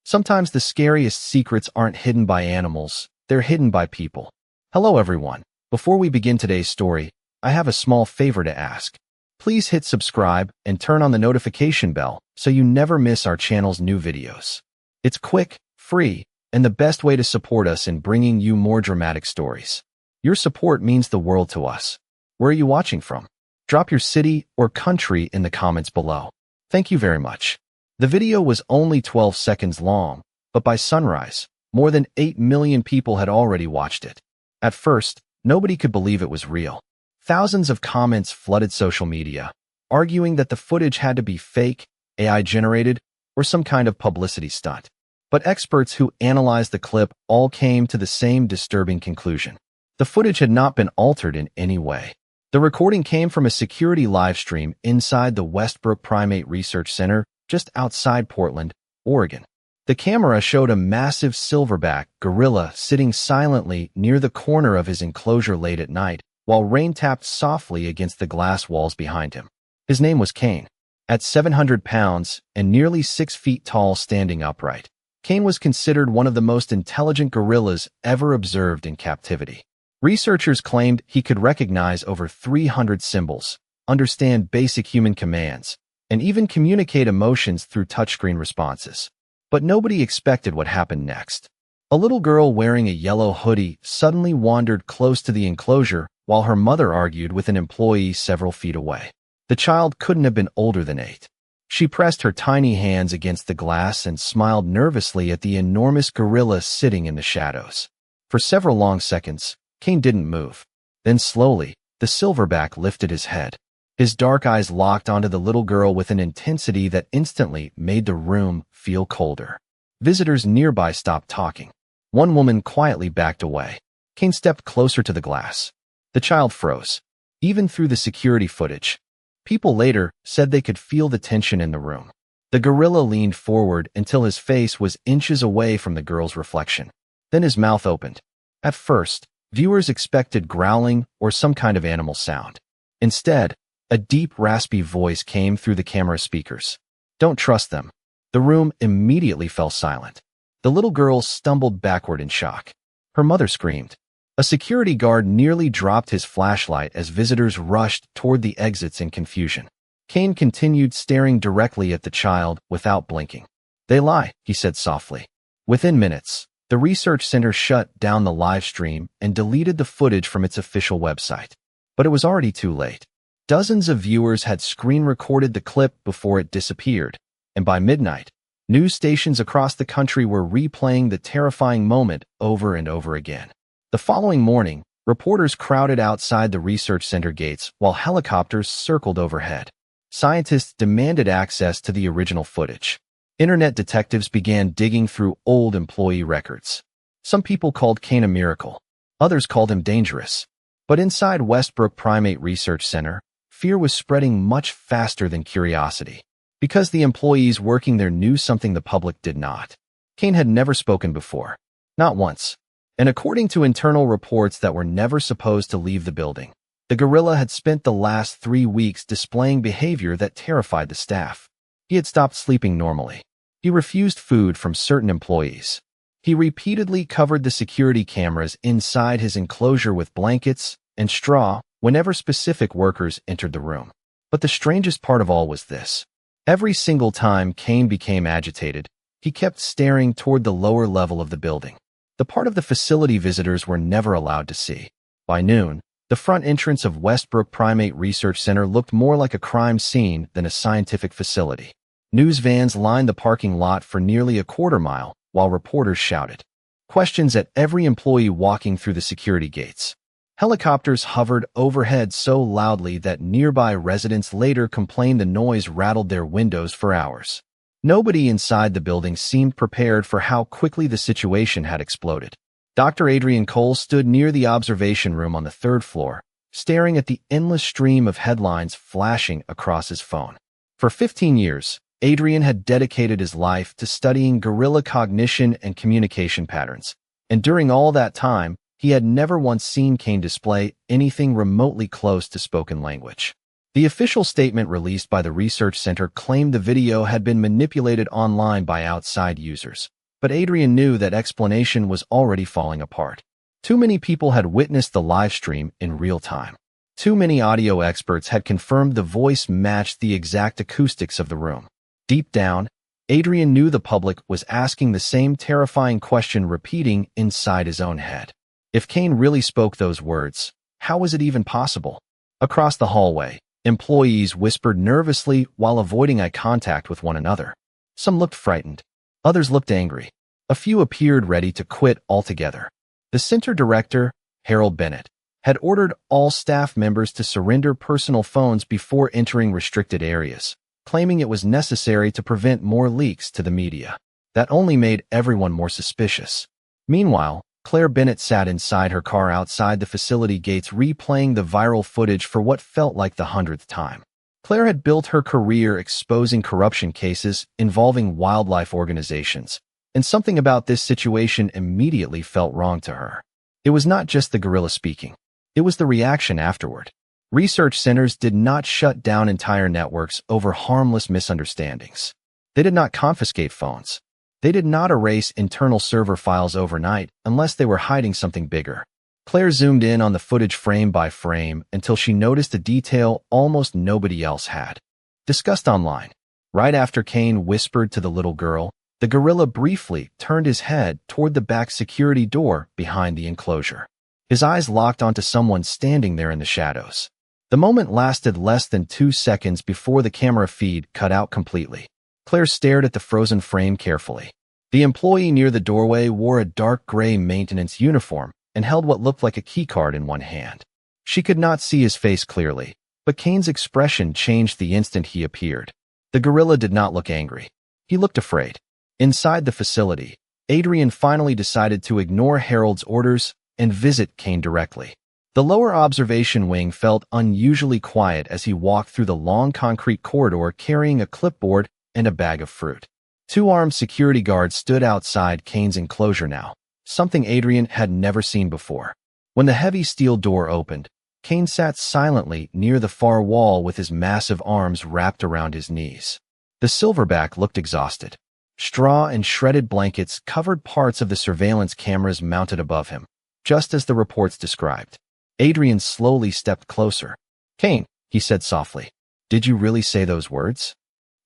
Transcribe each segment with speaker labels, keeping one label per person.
Speaker 1: Sometimes the scariest secrets aren't hidden by animals, they're hidden by people. Hello everyone. Before we begin today's story, I have a small favor to ask. Please hit subscribe and turn on the notification bell so you never miss our channel's new videos. It's quick, free, and the best way to support us in bringing you more dramatic stories. Your support means the world to us. Where are you watching from? Drop your city or country in the comments below. Thank you very much. The video was only 12 seconds long, but by sunrise, more than 8 million people had already watched it. At first, nobody could believe it was real. Thousands of comments flooded social media, arguing that the footage had to be fake, AI-generated, or some kind of publicity stunt. But experts who analyzed the clip all came to the same disturbing conclusion. The footage had not been altered in any way. The recording came from a security livestream inside the Westbrook Primate Research Center just outside Portland, Oregon. The camera showed a massive silverback gorilla sitting silently near the corner of his enclosure late at night, while rain tapped softly against the glass walls behind him. His name was Kane. At 700 pounds and nearly 6 feet tall standing upright, Kane was considered one of the most intelligent gorillas ever observed in captivity. Researchers claimed he could recognize over 300 symbols, understand basic human commands, and even communicate emotions through touchscreen responses. But nobody expected what happened next. A little girl wearing a yellow hoodie suddenly wandered close to the enclosure while her mother argued with an employee several feet away. The child couldn't have been older than 8. She pressed her tiny hands against the glass and smiled nervously at the enormous gorilla sitting in the shadows. For several long seconds, Kane didn't move. Then slowly, the silverback lifted his head. His dark eyes locked onto the little girl with an intensity that instantly made the room feel colder. Visitors nearby stopped talking. One woman quietly backed away. Kane stepped closer to the glass. The child froze, even through the security footage. People later said they could feel the tension in the room. The gorilla leaned forward until his face was inches away from the girl's reflection. Then his mouth opened. At first, viewers expected growling or some kind of animal sound. Instead, a deep, raspy voice came through the camera speakers. "Don't trust them." The room immediately fell silent. The little girl stumbled backward in shock. Her mother screamed. A security guard nearly dropped his flashlight as visitors rushed toward the exits in confusion. Kane continued staring directly at the child without blinking. "They lie," he said softly. Within minutes, the research center shut down the live stream and deleted the footage from its official website. But it was already too late. Dozens of viewers had screen-recorded the clip before it disappeared, and by midnight, news stations across the country were replaying the terrifying moment over and over again. The following morning, reporters crowded outside the research center gates while helicopters circled overhead. Scientists demanded access to the original footage. Internet detectives began digging through old employee records. Some people called Kane a miracle. Others called him dangerous. But inside Westbrook Primate Research Center, fear was spreading much faster than curiosity. Because the employees working there knew something the public did not. Kane had never spoken before. Not once. And according to internal reports that were never supposed to leave the building, the gorilla had spent the last 3 weeks displaying behavior that terrified the staff. He had stopped sleeping normally. He refused food from certain employees. He repeatedly covered the security cameras inside his enclosure with blankets and straw whenever specific workers entered the room. But the strangest part of all was this. Every single time Kane became agitated, he kept staring toward the lower level of the building, the part of the facility visitors were never allowed to see. By noon, the front entrance of Westbrook Primate Research Center looked more like a crime scene than a scientific facility. News vans lined the parking lot for nearly a quarter mile, while reporters shouted questions at every employee walking through the security gates. Helicopters hovered overhead so loudly that nearby residents later complained the noise rattled their windows for hours. Nobody inside the building seemed prepared for how quickly the situation had exploded. Dr. Adrian Cole stood near the observation room on the 3rd floor, staring at the endless stream of headlines flashing across his phone. For 15 years, Adrian had dedicated his life to studying gorilla cognition and communication patterns, and during all that time, he had never once seen Kane display anything remotely close to spoken language. The official statement released by the research center claimed the video had been manipulated online by outside users, But Adrian knew that explanation was already falling apart. Too many people had witnessed the live stream in real time. Too many audio experts had confirmed the voice matched the exact acoustics of the room. Deep down, Adrian knew the public was asking the same terrifying question repeating inside his own head. If Kane really spoke those words, how was it even possible? Across the hallway, employees whispered nervously while avoiding eye contact with one another. Some looked frightened. Others looked angry. A few appeared ready to quit altogether. The center director, Harold Bennett, had ordered all staff members to surrender personal phones before entering restricted areas, claiming it was necessary to prevent more leaks to the media. That only made everyone more suspicious. Meanwhile, Claire Bennett sat inside her car outside the facility gates replaying the viral footage for what felt like the 100th time. Claire had built her career exposing corruption cases involving wildlife organizations, and something about this situation immediately felt wrong to her. It was not just the gorilla speaking. It was the reaction afterward. Research centers did not shut down entire networks over harmless misunderstandings. They did not confiscate phones. They did not erase internal server files overnight unless they were hiding something bigger. Claire zoomed in on the footage frame by frame until she noticed a detail almost nobody else had. Discussed online. Right after Kane whispered to the little girl, the gorilla briefly turned his head toward the back security door behind the enclosure. His eyes locked onto someone standing there in the shadows. The moment lasted less than 2 seconds before the camera feed cut out completely. Claire stared at the frozen frame carefully. The employee near the doorway wore a dark gray maintenance uniform and held what looked like a keycard in one hand. She could not see his face clearly, but Kane's expression changed the instant he appeared. The gorilla did not look angry. He looked afraid. Inside the facility, Adrian finally decided to ignore Harold's orders and visit Kane directly. The lower observation wing felt unusually quiet as he walked through the long concrete corridor carrying a clipboard and a bag of fruit. 2 armed security guards stood outside Kane's enclosure now, something Adrian had never seen before. When the heavy steel door opened, Kane sat silently near the far wall with his massive arms wrapped around his knees. The silverback looked exhausted. Straw and shredded blankets covered parts of the surveillance cameras mounted above him, just as the reports described. Adrian slowly stepped closer. "Kane," he said softly, "did you really say those words?"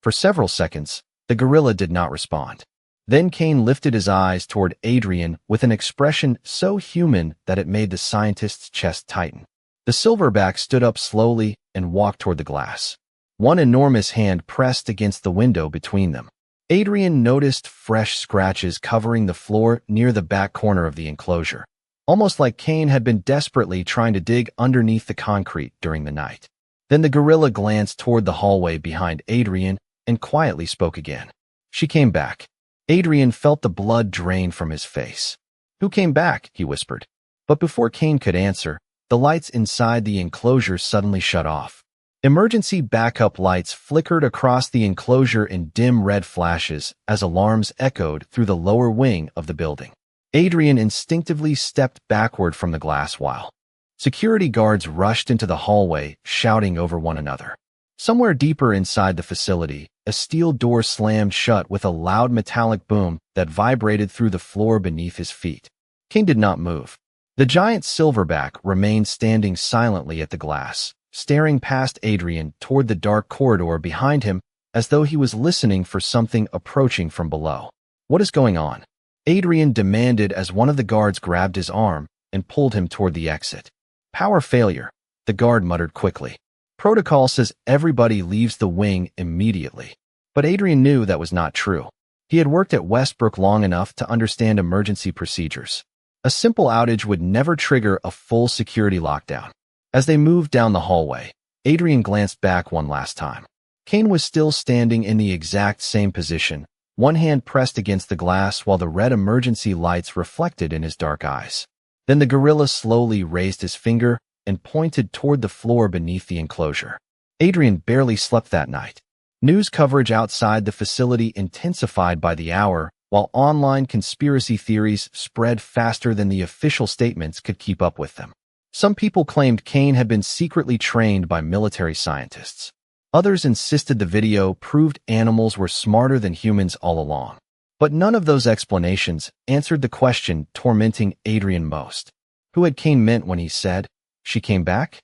Speaker 1: For several seconds, the gorilla did not respond. Then Kane lifted his eyes toward Adrian with an expression so human that it made the scientist's chest tighten. The silverback stood up slowly and walked toward the glass. One enormous hand pressed against the window between them. Adrian noticed fresh scratches covering the floor near the back corner of the enclosure, almost like Kane had been desperately trying to dig underneath the concrete during the night. Then the gorilla glanced toward the hallway behind Adrian and quietly spoke again. "She came back." Adrian felt the blood drain from his face. "Who came back?" he whispered. But before Kane could answer, the lights inside the enclosure suddenly shut off. Emergency backup lights flickered across the enclosure in dim red flashes as alarms echoed through the lower wing of the building. Adrian instinctively stepped backward from the glass wall. Security guards rushed into the hallway, shouting over one another. Somewhere deeper inside the facility, a steel door slammed shut with a loud metallic boom that vibrated through the floor beneath his feet. Kane did not move. The giant silverback remained standing silently at the glass, staring past Adrian toward the dark corridor behind him as though he was listening for something approaching from below. "What is going on?" Adrian demanded as one of the guards grabbed his arm and pulled him toward the exit. "Power failure," the guard muttered quickly. "Protocol says everybody leaves the wing immediately." But Adrian knew that was not true. He had worked at Westbrook long enough to understand emergency procedures. A simple outage would never trigger a full security lockdown. As they moved down the hallway, Adrian glanced back one last time. Kane was still standing in the exact same position, one hand pressed against the glass while the red emergency lights reflected in his dark eyes. Then the gorilla slowly raised his finger and pointed toward the floor beneath the enclosure. Adrian barely slept that night. News coverage outside the facility intensified by the hour, while online conspiracy theories spread faster than the official statements could keep up with them. Some people claimed Kane had been secretly trained by military scientists. Others insisted the video proved animals were smarter than humans all along. But none of those explanations answered the question tormenting Adrian most. Who had Kane meant when he said, "She came back"?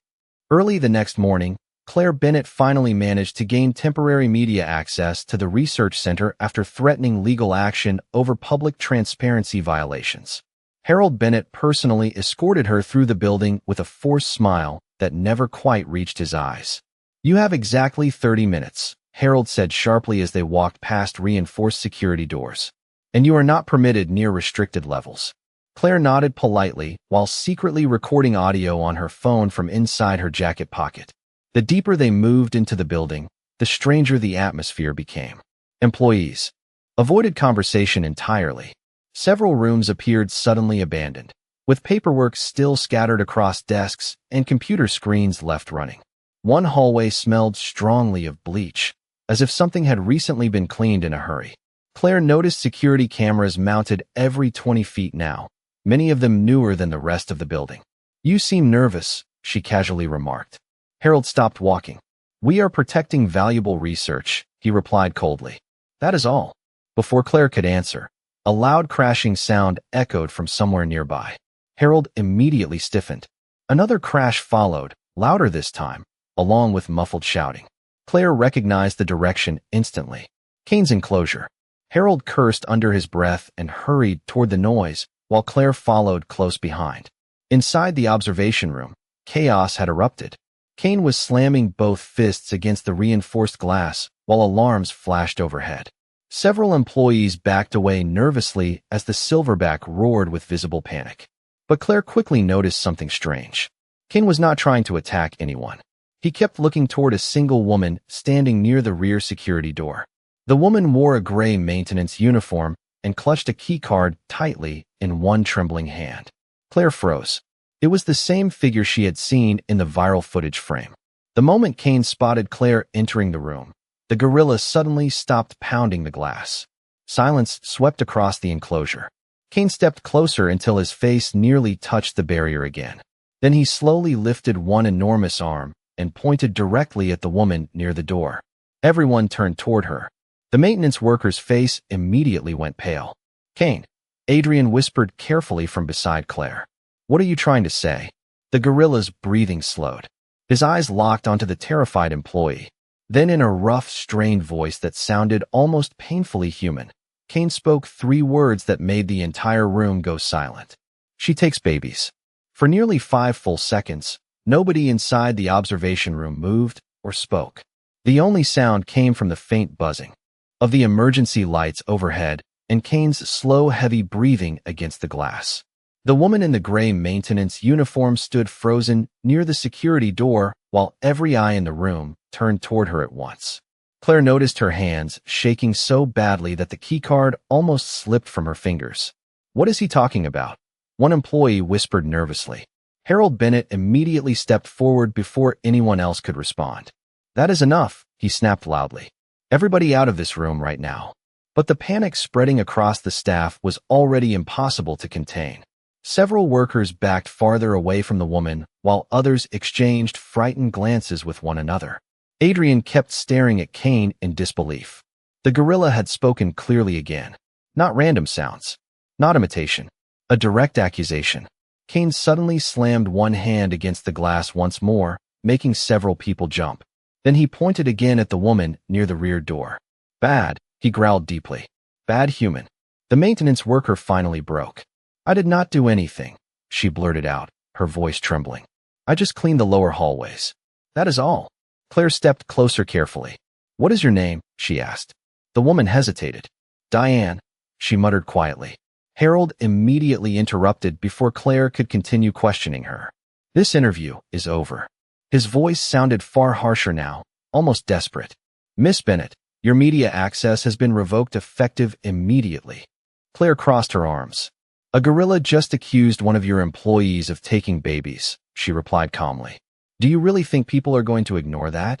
Speaker 1: Early the next morning, Claire Bennett finally managed to gain temporary media access to the research center after threatening legal action over public transparency violations. Harold Bennett personally escorted her through the building with a forced smile that never quite reached his eyes. "You have exactly 30 minutes, Harold said sharply as they walked past reinforced security doors. "And you are not permitted near restricted levels." Claire nodded politely while secretly recording audio on her phone from inside her jacket pocket. The deeper they moved into the building, the stranger the atmosphere became. Employees avoided conversation entirely. Several rooms appeared suddenly abandoned, with paperwork still scattered across desks and computer screens left running. One hallway smelled strongly of bleach, as if something had recently been cleaned in a hurry. Claire noticed security cameras mounted every 20 feet now, many of them newer than the rest of the building. "You seem nervous," she casually remarked. Harold stopped walking. "We are protecting valuable research," he replied coldly. "That is all." Before Claire could answer, a loud crashing sound echoed from somewhere nearby. Harold immediately stiffened. Another crash followed, louder this time, along with muffled shouting. Claire recognized the direction instantly. Kane's enclosure. Harold cursed under his breath and hurried toward the noise, while Claire followed close behind. Inside the observation room, chaos had erupted. Kane was slamming both fists against the reinforced glass while alarms flashed overhead. Several employees backed away nervously as the silverback roared with visible panic. But Claire quickly noticed something strange. Kane was not trying to attack anyone. He kept looking toward a single woman standing near the rear security door. The woman wore a gray maintenance uniform and clutched a keycard tightly in one trembling hand. Claire froze. It was the same figure she had seen in the viral footage frame. The moment Kane spotted Claire entering the room, the gorilla suddenly stopped pounding the glass. Silence swept across the enclosure. Kane stepped closer until his face nearly touched the barrier again. Then he slowly lifted one enormous arm and pointed directly at the woman near the door. Everyone turned toward her. The maintenance worker's face immediately went pale. "Kane," Adrian whispered carefully from beside Claire. "What are you trying to say?" The gorilla's breathing slowed. His eyes locked onto the terrified employee. Then in a rough, strained voice that sounded almost painfully human, Kane spoke 3 words that made the entire room go silent. "She takes babies." For nearly 5 full seconds, nobody inside the observation room moved or spoke. The only sound came from the faint buzzing of the emergency lights overhead and Kane's slow, heavy breathing against the glass. The woman in the gray maintenance uniform stood frozen near the security door while every eye in the room turned toward her at once. Claire noticed her hands shaking so badly that the keycard almost slipped from her fingers. "What is he talking about?" one employee whispered nervously. Harold Bennett immediately stepped forward before anyone else could respond. "That is enough," he snapped loudly. "Everybody out of this room right now." But the panic spreading across the staff was already impossible to contain. Several workers backed farther away from the woman, while others exchanged frightened glances with one another. Adrian kept staring at Kane in disbelief. The gorilla had spoken clearly again. Not random sounds. Not imitation. A direct accusation. Kane suddenly slammed one hand against the glass once more, making several people jump. Then he pointed again at the woman near the rear door. "Bad," he growled deeply. "Bad human." The maintenance worker finally broke. "I did not do anything," she blurted out, her voice trembling. "I just cleaned the lower hallways. That is all." Claire stepped closer carefully. "What is your name?" she asked. The woman hesitated. "Diane," she muttered quietly. Harold immediately interrupted before Claire could continue questioning her. "This interview is over." His voice sounded far harsher now, almost desperate. "Miss Bennett, your media access has been revoked effective immediately." Claire crossed her arms. "A gorilla just accused one of your employees of taking babies," she replied calmly. "Do you really think people are going to ignore that?"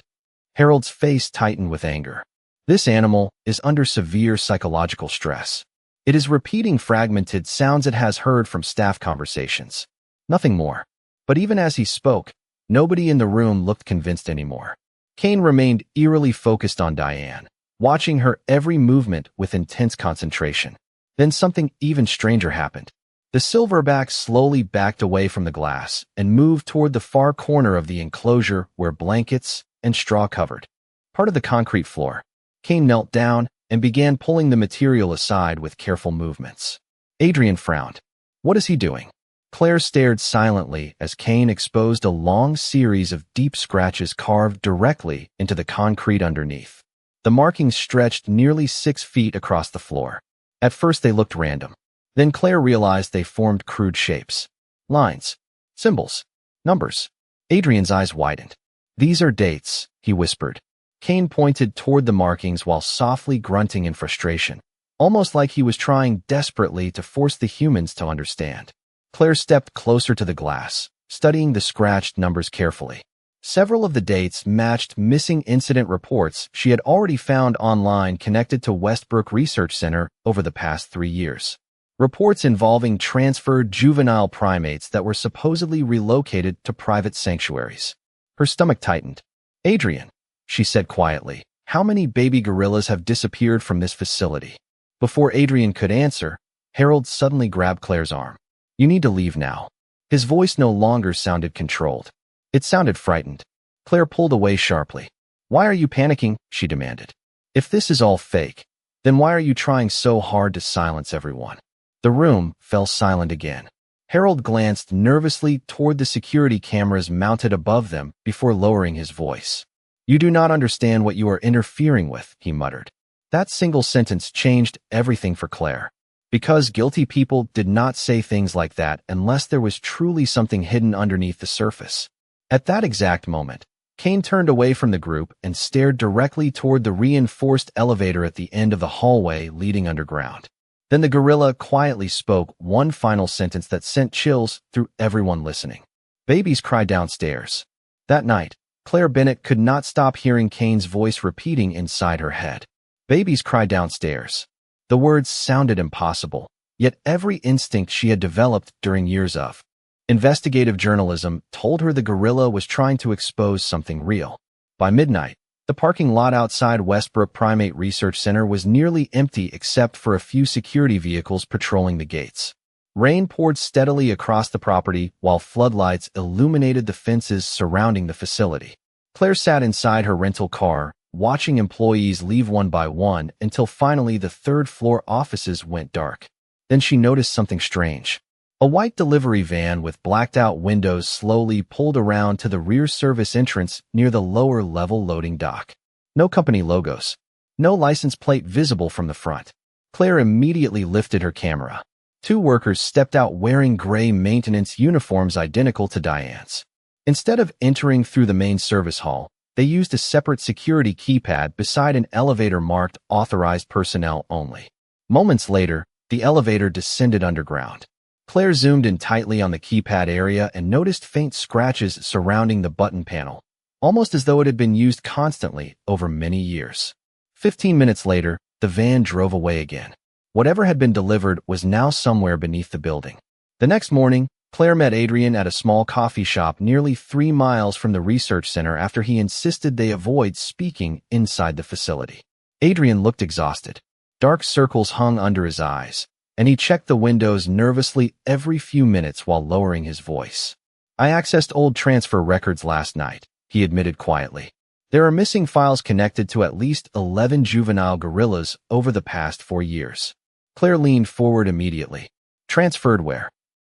Speaker 1: Harold's face tightened with anger. This animal is under severe psychological stress. It is repeating fragmented sounds it has heard from staff conversations. Nothing more. But even as he spoke, nobody in the room looked convinced anymore. Kane remained eerily focused on Diane, watching her every movement with intense concentration. Then something even stranger happened. The silverback slowly backed away from the glass and moved toward the far corner of the enclosure where blankets and straw covered part of the concrete floor. Kane knelt down and began pulling the material aside with careful movements. Adrian frowned. What is he doing? Claire stared silently as Kane exposed a long series of deep scratches carved directly into the concrete underneath. The markings stretched nearly 6 feet across the floor. At first they looked random. Then Claire realized they formed crude shapes. Lines. Symbols. Numbers. Adrian's eyes widened. These are dates, he whispered. Kane pointed toward the markings while softly grunting in frustration, almost like he was trying desperately to force the humans to understand. Claire stepped closer to the glass, studying the scratched numbers carefully. Several of the dates matched missing incident reports she had already found online connected to Westbrook Research Center over the past 3 years. Reports involving transferred juvenile primates that were supposedly relocated to private sanctuaries. Her stomach tightened. Adrian, she said quietly, how many baby gorillas have disappeared from this facility? Before Adrian could answer, Harold suddenly grabbed Claire's arm. You need to leave now. His voice no longer sounded controlled. It sounded frightened. Claire pulled away sharply. Why are you panicking? She demanded. If this is all fake, then why are you trying so hard to silence everyone? The room fell silent again. Harold glanced nervously toward the security cameras mounted above them before lowering his voice. You do not understand what you are interfering with, he muttered. That single sentence changed everything for Claire. Because guilty people did not say things like that unless there was truly something hidden underneath the surface. At that exact moment, Kane turned away from the group and stared directly toward the reinforced elevator at the end of the hallway leading underground. Then the gorilla quietly spoke one final sentence that sent chills through everyone listening. Babies cry downstairs. That night, Claire Bennett could not stop hearing Kane's voice repeating inside her head. Babies cry downstairs. The words sounded impossible, yet every instinct she had developed during years of investigative journalism told her the gorilla was trying to expose something real. By midnight, the parking lot outside Westbrook Primate Research Center was nearly empty except for a few security vehicles patrolling the gates. Rain poured steadily across the property while floodlights illuminated the fences surrounding the facility. Claire sat inside her rental car, watching employees leave one by one until finally the third-floor offices went dark. Then she noticed something strange. A white delivery van with blacked-out windows slowly pulled around to the rear service entrance near the lower-level loading dock. No company logos. No license plate visible from the front. Claire immediately lifted her camera. 2 workers stepped out wearing gray maintenance uniforms identical to Diane's. Instead of entering through the main service hall, they used a separate security keypad beside an elevator marked Authorized Personnel Only. Moments later, the elevator descended underground. Claire zoomed in tightly on the keypad area and noticed faint scratches surrounding the button panel, almost as though it had been used constantly over many years. 15 minutes later, the van drove away again. Whatever had been delivered was now somewhere beneath the building. The next morning, Claire met Adrian at a small coffee shop nearly 3 miles from the research center after he insisted they avoid speaking inside the facility. Adrian looked exhausted. Dark circles hung under his eyes, and he checked the windows nervously every few minutes while lowering his voice. I accessed old transfer records last night, he admitted quietly. There are missing files connected to at least 11 juvenile gorillas over the past 4 years. Claire leaned forward immediately. Transferred where?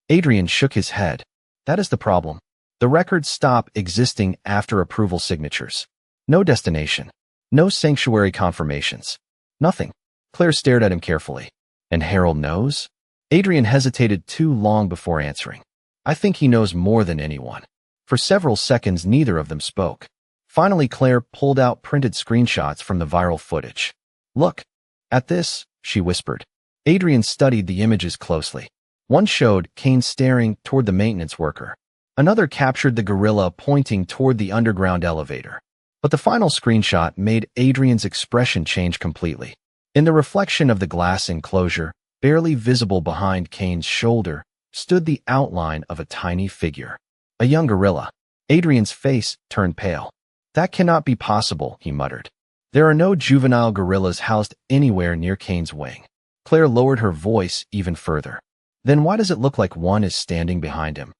Speaker 1: Adrian shook his head. That is the problem. The records stop existing after approval signatures. No destination. No sanctuary confirmations. Nothing. Claire stared at him carefully. And Harold knows? Adrian hesitated too long before answering. I think he knows more than anyone. For several seconds, neither of them spoke. Finally, Claire pulled out printed screenshots from the viral footage. Look. At this, she whispered. Adrian studied the images closely. One showed Kane staring toward the maintenance worker. Another captured the gorilla pointing toward the underground elevator. But the final screenshot made Adrian's expression change completely. In the reflection of the glass enclosure, barely visible behind Kane's shoulder, stood the outline of a tiny figure. A young gorilla. Adrian's face turned pale. That cannot be possible, he muttered. There are no juvenile gorillas housed anywhere near Kane's wing. Claire lowered her voice even further. Then why does it look like one is standing behind him?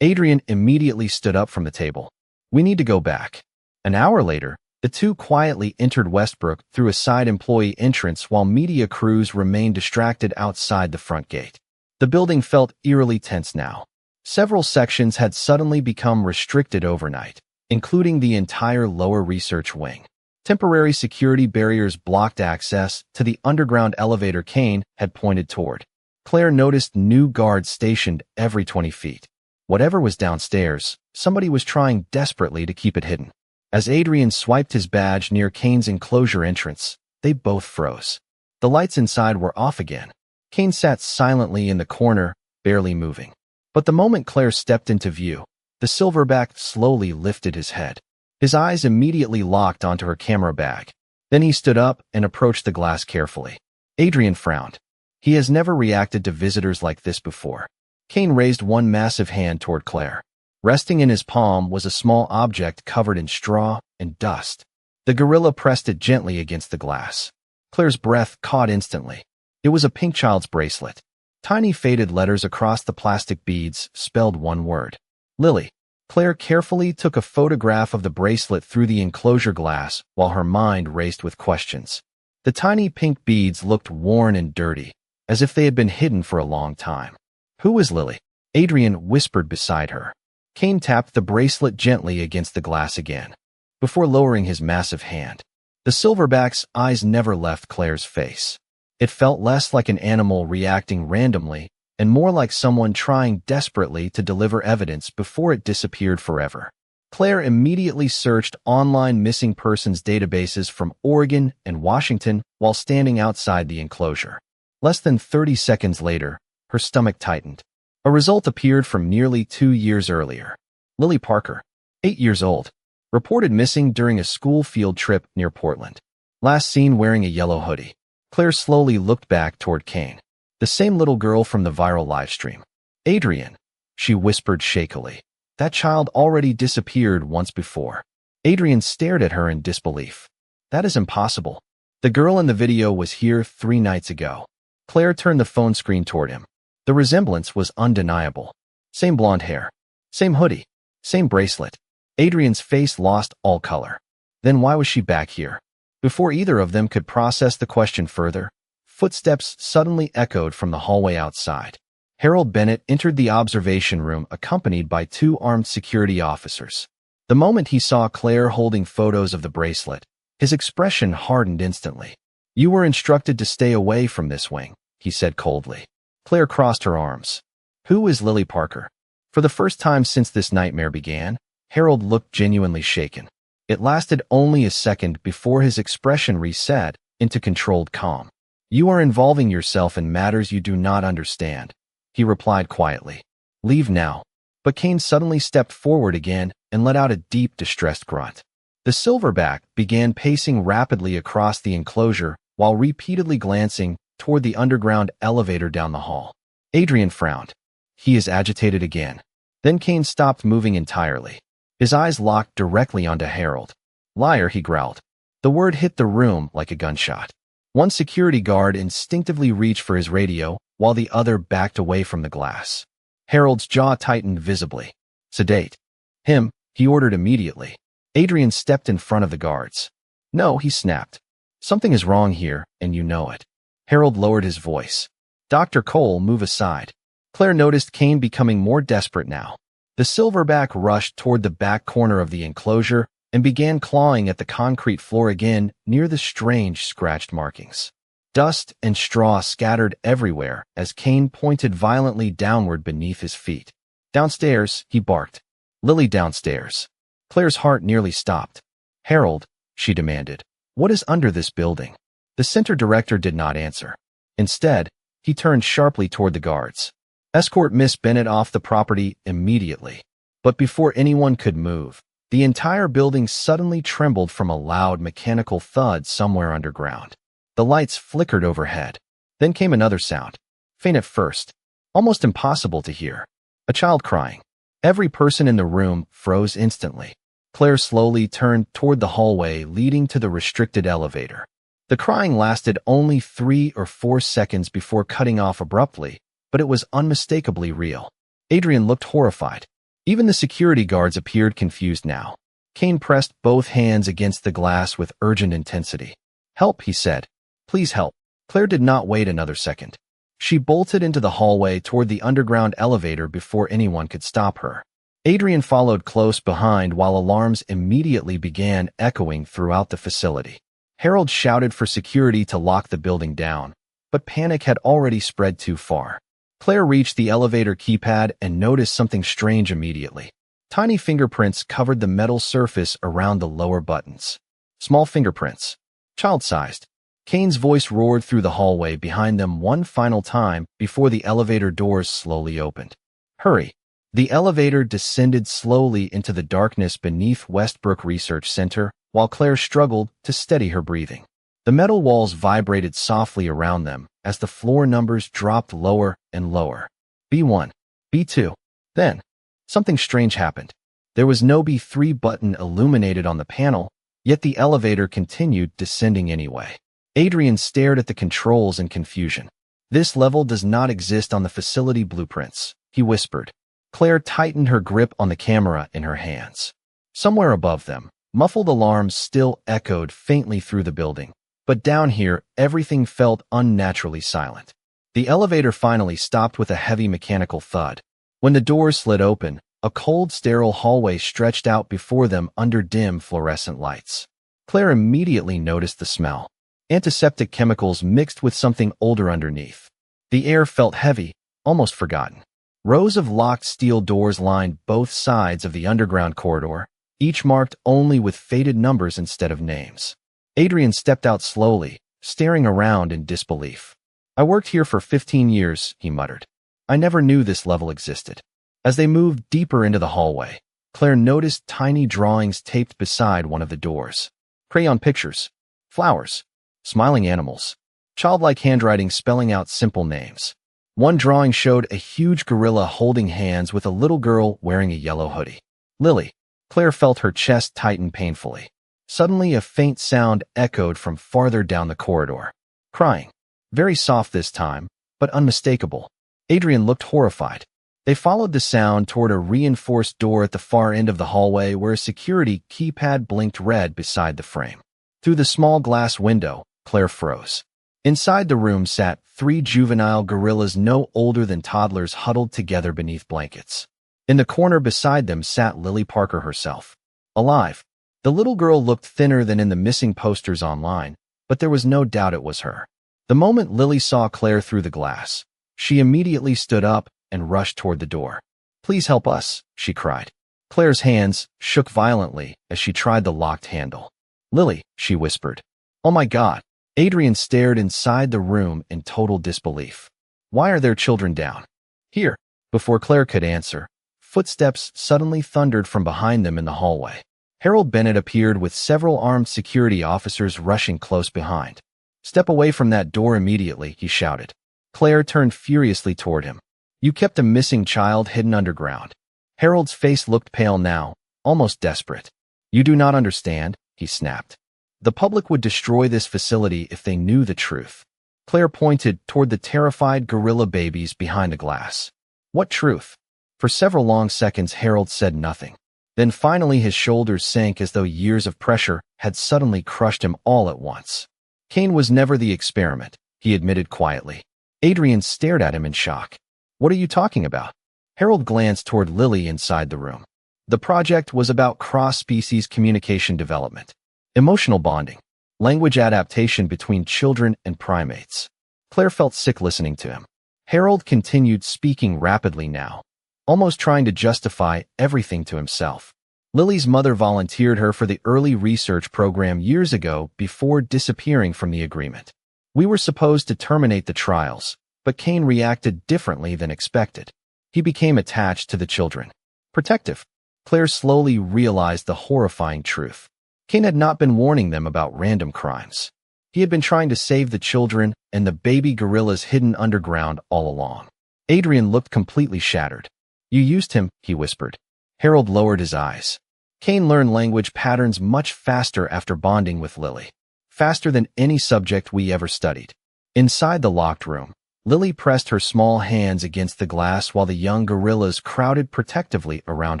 Speaker 1: Adrian immediately stood up from the table. We need to go back. An hour later, the two quietly entered Westbrook through a side employee entrance while media crews remained distracted outside the front gate. The building felt eerily tense now. Several sections had suddenly become restricted overnight, including the entire lower research wing. Temporary security barriers blocked access to the underground elevator Kane had pointed toward. Claire noticed new guards stationed every 20 feet. Whatever was downstairs, somebody was trying desperately to keep it hidden. As Adrian swiped his badge near Kane's enclosure entrance, they both froze. The lights inside were off again. Kane sat silently in the corner, barely moving. But the moment Claire stepped into view, the silverback slowly lifted his head. His eyes immediately locked onto her camera bag. Then he stood up and approached the glass carefully. Adrian frowned. He has never reacted to visitors like this before. Kane raised one massive hand toward Claire. Resting in his palm was a small object covered in straw and dust. The gorilla pressed it gently against the glass. Claire's breath caught instantly. It was a pink child's bracelet. Tiny faded letters across the plastic beads spelled one word. Lily. Claire carefully took a photograph of the bracelet through the enclosure glass while her mind raced with questions. The tiny pink beads looked worn and dirty, as if they had been hidden for a long time. Who was Lily? Adrian whispered beside her. Kane tapped the bracelet gently against the glass again, before lowering his massive hand. The silverback's eyes never left Claire's face. It felt less like an animal reacting randomly and more like someone trying desperately to deliver evidence before it disappeared forever. Claire immediately searched online missing persons databases from Oregon and Washington while standing outside the enclosure. Less than 30 seconds later, her stomach tightened. A result appeared from nearly 2 years earlier. Lily Parker, 8 years old, reported missing during a school field trip near Portland. Last seen wearing a yellow hoodie. Claire slowly looked back toward Kane. The same little girl from the viral livestream. Adrian, she whispered shakily. That child already disappeared once before. Adrian stared at her in disbelief. That is impossible. The girl in the video was here 3 nights ago. Claire turned the phone screen toward him. The resemblance was undeniable. Same blonde hair. Same hoodie. Same bracelet. Adrian's face lost all color. Then why was she back here? Before either of them could process the question further, footsteps suddenly echoed from the hallway outside. Harold Bennett entered the observation room accompanied by 2 armed security officers. The moment he saw Claire holding photos of the bracelet, his expression hardened instantly. You were instructed to stay away from this wing, he said coldly. Claire crossed her arms. Who is Lily Parker? For the first time since this nightmare began, Harold looked genuinely shaken. It lasted only a second before his expression reset into controlled calm. You are involving yourself in matters you do not understand, he replied quietly. Leave now. But Kane suddenly stepped forward again and let out a deep, distressed grunt. The silverback began pacing rapidly across the enclosure while repeatedly glancing toward the underground elevator down the hall. Adrian frowned. He is agitated again. Then Kane stopped moving entirely. His eyes locked directly onto Harold. Liar, he growled. The word hit the room like a gunshot. One security guard instinctively reached for his radio, while the other backed away from the glass. Harold's jaw tightened visibly. Sedate him, he ordered immediately. Adrian stepped in front of the guards. No, he snapped. Something is wrong here, and you know it. Harold lowered his voice. Dr. Cole, move aside. Claire noticed Kane becoming more desperate now. The silverback rushed toward the back corner of the enclosure and began clawing at the concrete floor again near the strange scratched markings. Dust and straw scattered everywhere as Kane pointed violently downward beneath his feet. Downstairs, he barked. Lily downstairs. Claire's heart nearly stopped. Harold, she demanded, what is under this building? The center director did not answer. Instead, he turned sharply toward the guards. Escort Miss Bennett off the property immediately. But before anyone could move, the entire building suddenly trembled from a loud mechanical thud somewhere underground. The lights flickered overhead. Then came another sound. Faint at first. Almost impossible to hear. A child crying. Every person in the room froze instantly. Claire slowly turned toward the hallway leading to the restricted elevator. The crying lasted only 3 or 4 seconds before cutting off abruptly, but it was unmistakably real. Adrian looked horrified. Even the security guards appeared confused now. Kane pressed both hands against the glass with urgent intensity. "Help," he said. "Please help." Claire did not wait another second. She bolted into the hallway toward the underground elevator before anyone could stop her. Adrian followed close behind while alarms immediately began echoing throughout the facility. Harold shouted for security to lock the building down, but panic had already spread too far. Claire reached the elevator keypad and noticed something strange immediately. Tiny fingerprints covered the metal surface around the lower buttons. Small fingerprints. Child-sized. Kane's voice roared through the hallway behind them one final time before the elevator doors slowly opened. "Hurry." The elevator descended slowly into the darkness beneath Westbrook Research Center while Claire struggled to steady her breathing. The metal walls vibrated softly around them as the floor numbers dropped lower and lower. B1, B2. Then, something strange happened. There was no B3 button illuminated on the panel, yet the elevator continued descending anyway. Adrian stared at the controls in confusion. "This level does not exist on the facility blueprints," he whispered. Claire tightened her grip on the camera in her hands. Somewhere above them, muffled alarms still echoed faintly through the building, but down here, everything felt unnaturally silent. The elevator finally stopped with a heavy mechanical thud. When the doors slid open, a cold, sterile hallway stretched out before them under dim fluorescent lights. Claire immediately noticed the smell. Antiseptic chemicals mixed with something older underneath. The air felt heavy, almost forgotten. Rows of locked steel doors lined both sides of the underground corridor, each marked only with faded numbers instead of names. Adrian stepped out slowly, staring around in disbelief. "I worked here for 15 years, he muttered. "I never knew this level existed." As they moved deeper into the hallway, Claire noticed tiny drawings taped beside one of the doors. Crayon pictures, flowers, smiling animals, childlike handwriting spelling out simple names. One drawing showed a huge gorilla holding hands with a little girl wearing a yellow hoodie. "Lily." Claire felt her chest tighten painfully. Suddenly, a faint sound echoed from farther down the corridor. Crying. Very soft this time, but unmistakable. Adrian looked horrified. They followed the sound toward a reinforced door at the far end of the hallway where a security keypad blinked red beside the frame. Through the small glass window, Claire froze. Inside the room sat 3 juvenile gorillas no older than toddlers huddled together beneath blankets. In the corner beside them sat Lily Parker herself. Alive. The little girl looked thinner than in the missing posters online, but there was no doubt it was her. The moment Lily saw Claire through the glass, she immediately stood up and rushed toward the door. "Please help us," she cried. Claire's hands shook violently as she tried the locked handle. "Lily," she whispered. "Oh my God." Adrian stared inside the room in total disbelief. "Why are there children down here?" Before Claire could answer, footsteps suddenly thundered from behind them in the hallway. Harold Bennett appeared with several armed security officers rushing close behind. "Step away from that door immediately," he shouted. Claire turned furiously toward him. "You kept a missing child hidden underground." Harold's face looked pale now, almost desperate. "You do not understand," he snapped. "The public would destroy this facility if they knew the truth." Claire pointed toward the terrified gorilla babies behind the glass. "What truth?" For several long seconds Harold said nothing. Then finally his shoulders sank as though years of pressure had suddenly crushed him all at once. "Kane was never the experiment," he admitted quietly. Adrian stared at him in shock. "What are you talking about?" Harold glanced toward Lily inside the room. "The project was about cross-species communication development. Emotional bonding, language adaptation between children and primates." Claire felt sick listening to him. Harold continued speaking rapidly now, almost trying to justify everything to himself. "Lily's mother volunteered her for the early research program years ago before disappearing from the agreement. We were supposed to terminate the trials, but Kane reacted differently than expected. He became attached to the children. Protective." Claire slowly realized the horrifying truth. Kane had not been warning them about random crimes. He had been trying to save the children and the baby gorillas hidden underground all along. Adrian looked completely shattered. "You used him," he whispered. Harold lowered his eyes. Kane learned language patterns much faster after bonding with Lily. Faster than any subject we ever studied. Inside the locked room, Lily pressed her small hands against the glass while the young gorillas crowded protectively around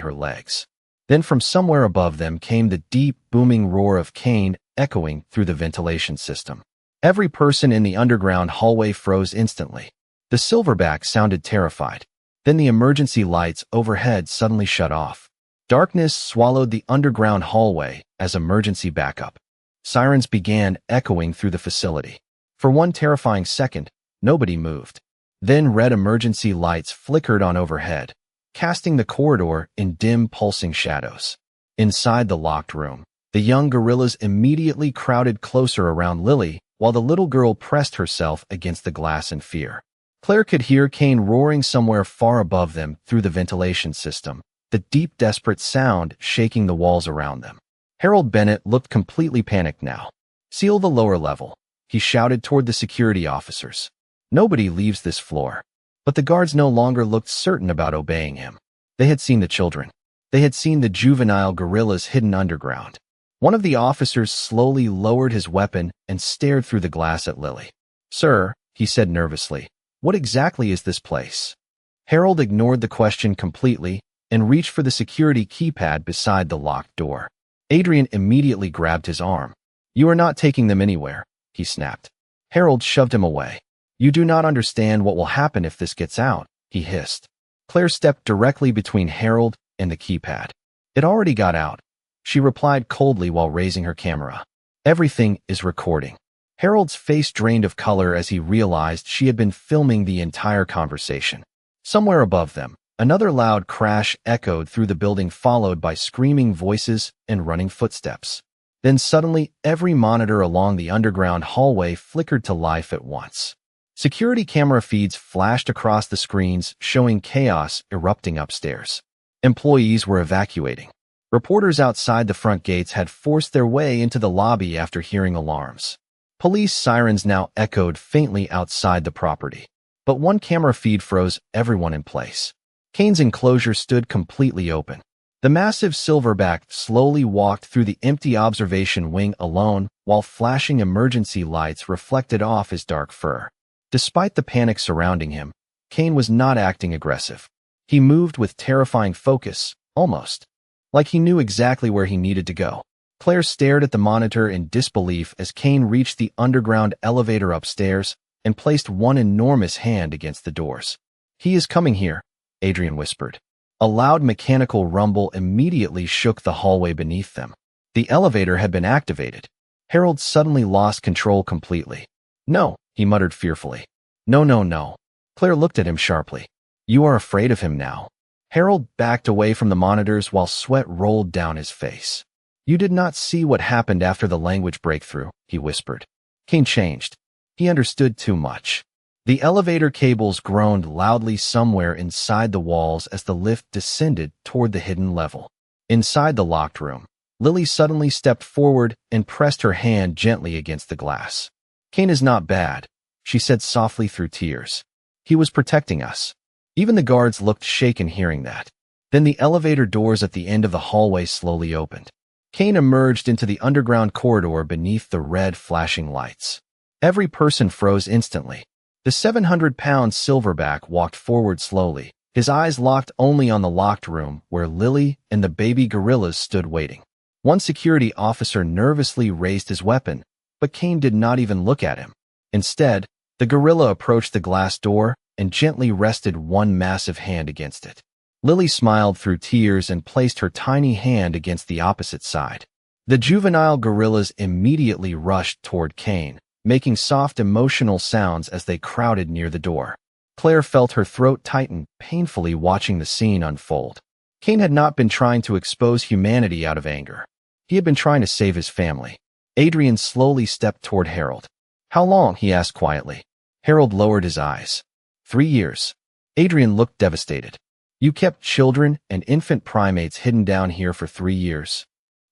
Speaker 1: her legs. Then from somewhere above them came the deep, booming roar of Kane echoing through the ventilation system. Every person in the underground hallway froze instantly. The silverback sounded terrified. Then the emergency lights overhead suddenly shut off. Darkness swallowed the underground hallway as emergency backup. Sirens began echoing through the facility. For one terrifying second, nobody moved. Then red emergency lights flickered on overhead, casting the corridor in dim, pulsing shadows. Inside the locked room, the young gorillas immediately crowded closer around Lily while the little girl pressed herself against the glass in fear. Claire could hear Kane roaring somewhere far above them through the ventilation system, the deep, desperate sound shaking the walls around them. Harold Bennett looked completely panicked now. "Seal the lower level," he shouted toward the security officers. "Nobody leaves this floor." But the guards no longer looked certain about obeying him. They had seen the children. They had seen the juvenile gorillas hidden underground. One of the officers slowly lowered his weapon and stared through the glass at Lily. "Sir," he said nervously, "what exactly is this place?" Harold ignored the question completely and reached for the security keypad beside the locked door. Adrian immediately grabbed his arm. "You are not taking them anywhere," he snapped. Harold shoved him away. "You do not understand what will happen if this gets out," he hissed. Claire stepped directly between Harold and the keypad. "It already got out," she replied coldly while raising her camera. "Everything is recording." Harold's face drained of color as he realized she had been filming the entire conversation. Somewhere above them, another loud crash echoed through the building, followed by screaming voices and running footsteps. Then suddenly, every monitor along the underground hallway flickered to life at once. Security camera feeds flashed across the screens, showing chaos erupting upstairs. Employees were evacuating. Reporters outside the front gates had forced their way into the lobby after hearing alarms. Police sirens now echoed faintly outside the property. But one camera feed froze everyone in place. Kane's enclosure stood completely open. The massive silverback slowly walked through the empty observation wing alone, while flashing emergency lights reflected off his dark fur. Despite the panic surrounding him, Kane was not acting aggressive. He moved with terrifying focus, almost like he knew exactly where he needed to go. Claire stared at the monitor in disbelief as Kane reached the underground elevator upstairs and placed one enormous hand against the doors. "He is coming here," Adrian whispered. A loud mechanical rumble immediately shook the hallway beneath them. The elevator had been activated. Harold suddenly lost control completely. "No," he muttered fearfully. "No, no, no." Claire looked at him sharply. "You are afraid of him now." Harold backed away from the monitors while sweat rolled down his face. "You did not see what happened after the language breakthrough," he whispered. Kane changed. He understood too much. The elevator cables groaned loudly somewhere inside the walls as the lift descended toward the hidden level. Inside the locked room, Lily suddenly stepped forward and pressed her hand gently against the glass. "Kane is not bad," she said softly through tears. "He was protecting us." Even the guards looked shaken hearing that. Then the elevator doors at the end of the hallway slowly opened. Kane emerged into the underground corridor beneath the red flashing lights. Every person froze instantly. The 700-pound silverback walked forward slowly, his eyes locked only on the locked room where Lily and the baby gorillas stood waiting. One security officer nervously raised his weapon, but Kane did not even look at him. Instead, the gorilla approached the glass door and gently rested one massive hand against it. Lily smiled through tears and placed her tiny hand against the opposite side. The juvenile gorillas immediately rushed toward Kane, making soft emotional sounds as they crowded near the door. Claire felt her throat tighten, painfully watching the scene unfold. Kane had not been trying to expose humanity out of anger. He had been trying to save his family. Adrian slowly stepped toward Harold. "How long?" he asked quietly. Harold lowered his eyes. 3 years. Adrian looked devastated. "You kept children and infant primates hidden down here for 3 years.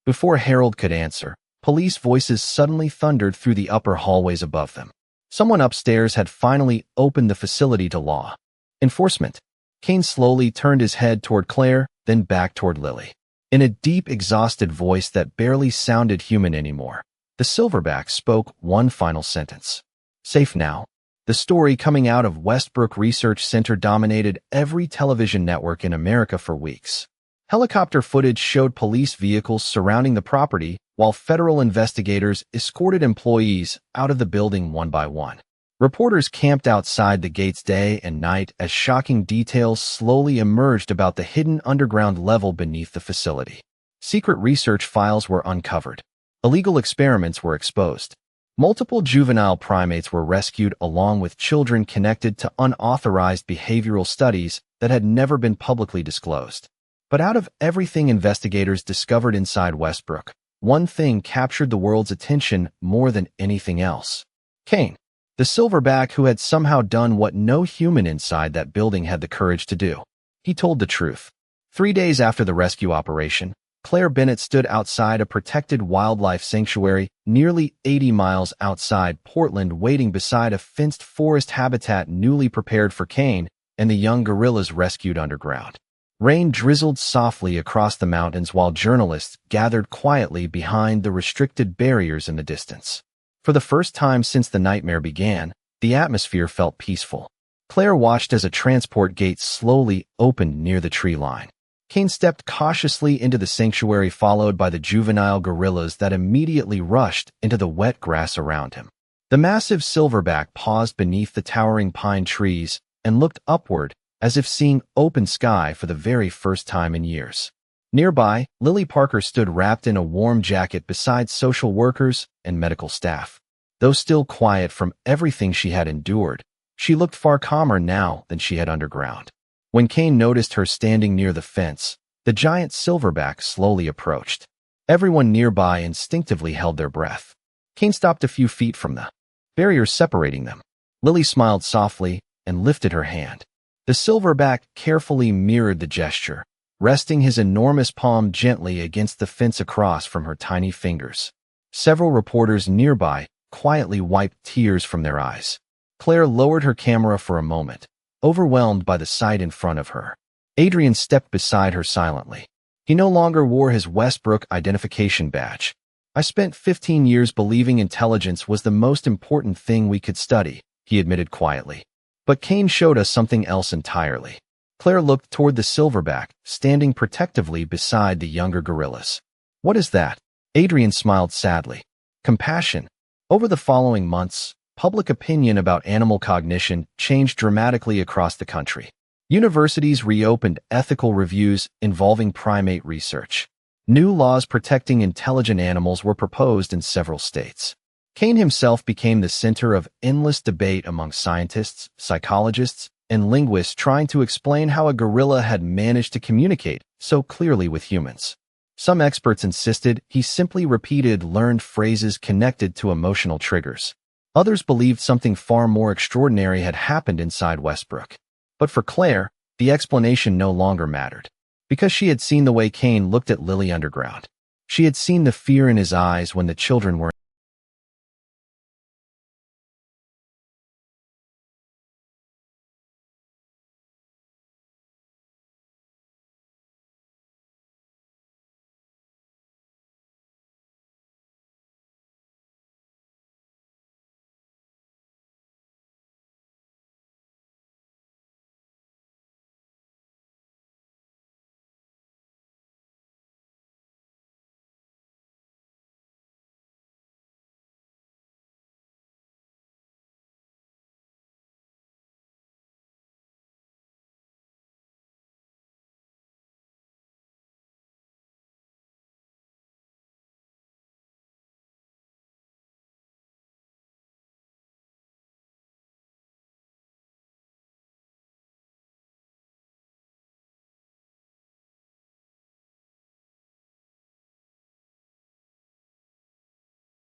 Speaker 1: Before Harold could answer, police voices suddenly thundered through the upper hallways above them. Someone upstairs had finally opened the facility to law enforcement. Kane slowly turned his head toward Claire, then back toward Lily. In a deep, exhausted voice that barely sounded human anymore, the silverback spoke one final sentence. Safe now. The story coming out of Westbrook Research Center dominated every television network in America for weeks. Helicopter footage showed police vehicles surrounding the property, while federal investigators escorted employees out of the building one by one. Reporters camped outside the gates day and night as shocking details slowly emerged about the hidden underground level beneath the facility. Secret research files were uncovered. Illegal experiments were exposed. Multiple juvenile primates were rescued along with children connected to unauthorized behavioral studies that had never been publicly disclosed. But out of everything investigators discovered inside Westbrook, one thing captured the world's attention more than anything else. Cain, the silverback who had somehow done what no human inside that building had the courage to do. He told the truth. 3 days after the rescue operation, Claire Bennett stood outside a protected wildlife sanctuary nearly 80 miles outside Portland, waiting beside a fenced forest habitat newly prepared for Cain and the young gorillas rescued underground. Rain drizzled softly across the mountains while journalists gathered quietly behind the restricted barriers in the distance. For the first time since the nightmare began, the atmosphere felt peaceful. Claire watched as a transport gate slowly opened near the tree line. Cain stepped cautiously into the sanctuary, followed by the juvenile gorillas that immediately rushed into the wet grass around him. The massive silverback paused beneath the towering pine trees and looked upward as if seeing open sky for the very first time in years. Nearby, Lily Parker stood wrapped in a warm jacket beside social workers and medical staff. Though still quiet from everything she had endured, she looked far calmer now than she had underground. When Cain noticed her standing near the fence, the giant silverback slowly approached. Everyone nearby instinctively held their breath. Cain stopped a few feet from the barrier separating them. Lily smiled softly and lifted her hand. The silverback carefully mirrored the gesture, resting his enormous palm gently against the fence across from her tiny fingers. Several reporters nearby quietly wiped tears from their eyes. Claire lowered her camera for a moment, overwhelmed by the sight in front of her. Adrian stepped beside her silently. He no longer wore his Westbrook identification badge. "I spent 15 years believing intelligence was the most important thing we could study," he admitted quietly. But Cain showed us something else entirely. Claire looked toward the silverback, standing protectively beside the younger gorillas. "What is that?" Adrian smiled sadly. "Compassion." Over the following months, public opinion about animal cognition changed dramatically across the country. Universities reopened ethical reviews involving primate research. New laws protecting intelligent animals were proposed in several states. Cain himself became the center of endless debate among scientists, psychologists, and linguists trying to explain how a gorilla had managed to communicate so clearly with humans. Some experts insisted he simply repeated learned phrases connected to emotional triggers. Others believed something far more extraordinary had happened inside Westbrook. But for Claire, the explanation no longer mattered. Because she had seen the way Cain looked at Lily underground. She had seen the fear in his eyes when the children were